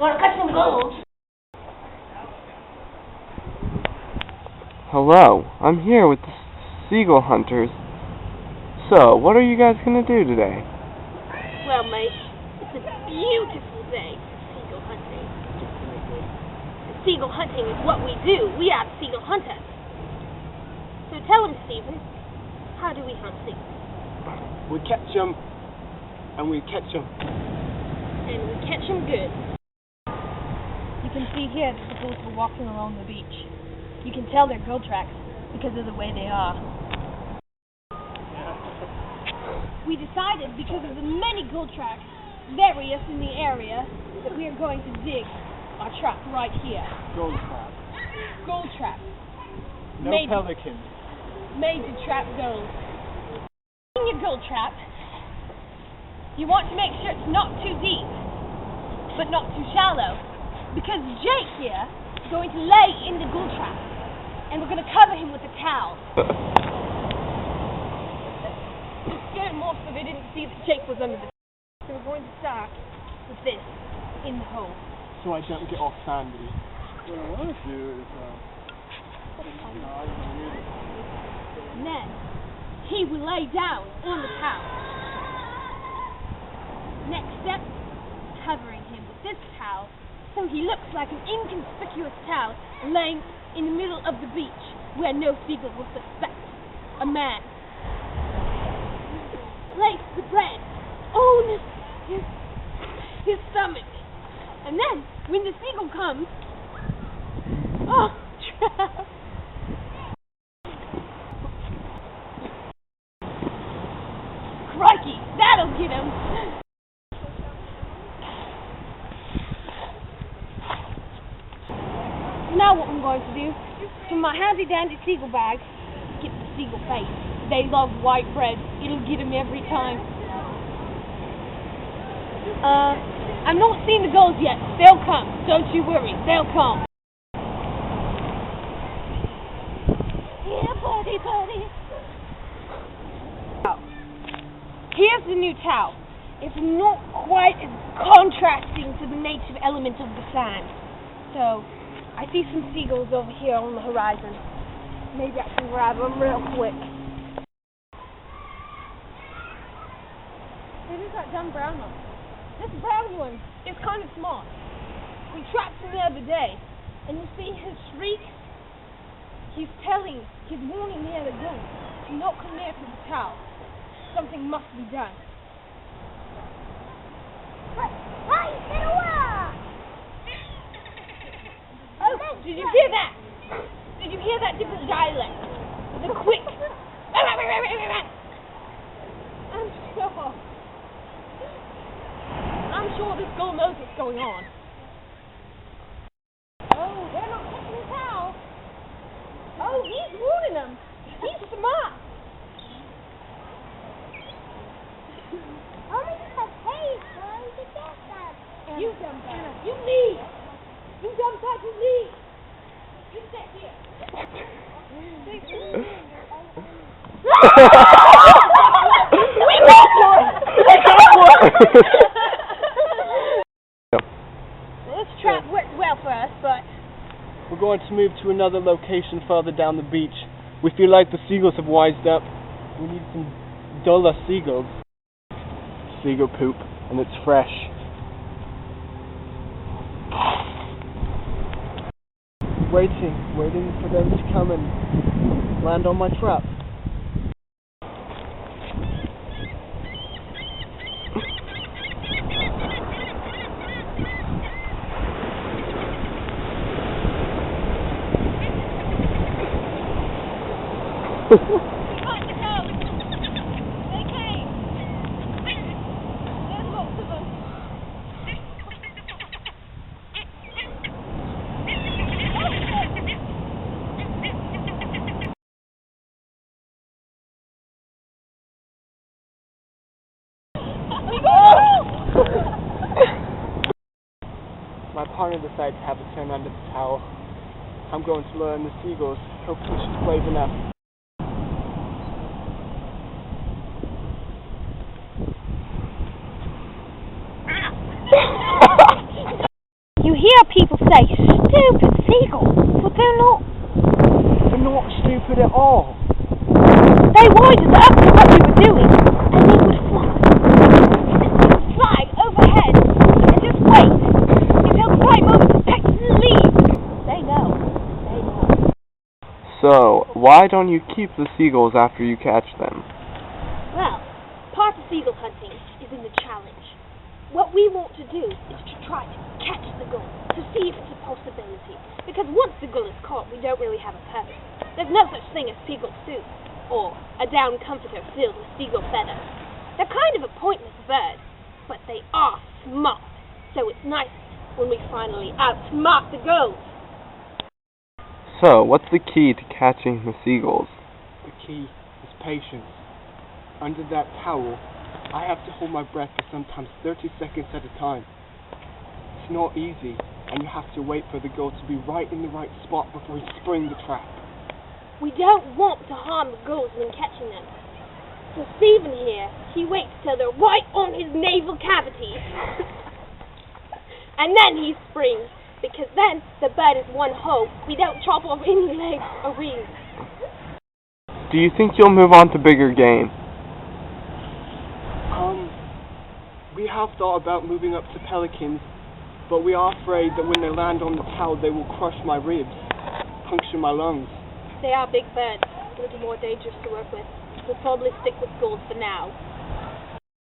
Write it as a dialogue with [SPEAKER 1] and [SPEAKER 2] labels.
[SPEAKER 1] Wanna catch some gulls?
[SPEAKER 2] Hello, I'm here with the seagull hunters. So, what are you guys gonna do today?
[SPEAKER 1] Well, mate, it's a beautiful day for seagull hunting. Seagull hunting is what we do. We are seagull hunters. So tell him, Stephen, how do we hunt seagulls?
[SPEAKER 3] We catch them, and we catch them.
[SPEAKER 1] And we catch them good.
[SPEAKER 4] You can see here that the gulls are walking along the beach. You can tell they're gull tracks because of the way they are. We decided, because of the many gull tracks, various in the area, that we are going to dig our trap right here.
[SPEAKER 3] Gold trap.
[SPEAKER 4] Gull trap.
[SPEAKER 3] No pelicans.
[SPEAKER 4] Made to trap gulls. In your gull trap, you want to make sure it's not too deep, but not too shallow, because Jake here is going to lay in the gull trap, and we're going to cover him with a towel. I'm scared most of it didn't see that Jake was under the towel, so we're going to start with this in the hole.
[SPEAKER 3] So I don't get off sandy. What I want to do is,
[SPEAKER 4] And then he will lay down on the towel. Next step, covering him with this towel so he looks like an inconspicuous towel laying in the middle of the beach where no seagull will suspect a man. Place the bread on his stomach. And then, when the seagull comes, trap! Crikey, that'll get him! Now what I'm going to do, from my handy dandy seagull bag, get the seagull bait. They love white bread. It'll get them every time. I'm not seeing the gulls yet. They'll come. Don't you worry. They'll come. Yeah, buddy. Here's the new towel. It's not quite as contrasting to the native element of the sand. So, I see some seagulls over here on the horizon. Maybe I can grab them real quick. There's that dumb brown one. This brown one is kind of smart. We trapped him the other day, and you see his shriek? He's warning the other gulls to not come near to the towel. Something must be done. Hey, get away! Oh, did you hear that? Did you hear that different dialect? The quick. I'm sure this gull knows what's going on. Oh, they're not catching the towel. Oh, he's warning them. He's smart. You dumb bag. You leave. You dumb bag, you leave. You sit here. We got one! This trap worked well for us, but
[SPEAKER 3] we're going to move to another location further down the beach. We feel like the seagulls have wised up. We need some duller seagulls. Seagull poop, and it's fresh. Waiting for them to come and land on my trap. My partner decided to have a turn under the towel. I'm going to learn the seagulls. Hopefully she's brave enough.
[SPEAKER 1] You hear people say, stupid seagulls, but they're not.
[SPEAKER 3] They're not stupid at all.
[SPEAKER 1] They wised up to what we were doing, and they would fly. They would fly overhead and just wait until the right moment to catch the lead. They know. They know.
[SPEAKER 2] So, why don't you keep the seagulls after you catch them?
[SPEAKER 1] Well, part of seagull hunting is in the challenge. What we want to do is to try to catch the gull, to see if it's a possibility. Because once the gull is caught, we don't really have a purpose. There's no such thing as seagull soup, or a down comforter filled with seagull feathers. They're kind of a pointless bird, but they are smart. So it's nice when we finally outsmart the gulls.
[SPEAKER 2] So, what's the key to catching the seagulls?
[SPEAKER 3] The key is patience. Under that towel, I have to hold my breath for sometimes 30 seconds at a time. It's not easy, and you have to wait for the gull to be right in the right spot before you spring the trap.
[SPEAKER 1] We don't want to harm the gulls when catching them. So Stephen here, he waits till they're right on his navel cavity. And then he springs, because then the bird is one whole. We don't chop off any legs or wings.
[SPEAKER 2] Do you think you'll move on to bigger game?
[SPEAKER 3] We have thought about moving up to pelicans, but we are afraid that when they land on the towel, they will crush my ribs, puncture my lungs.
[SPEAKER 1] They are big birds, a little more dangerous to work with. We'll probably stick with gulls for now.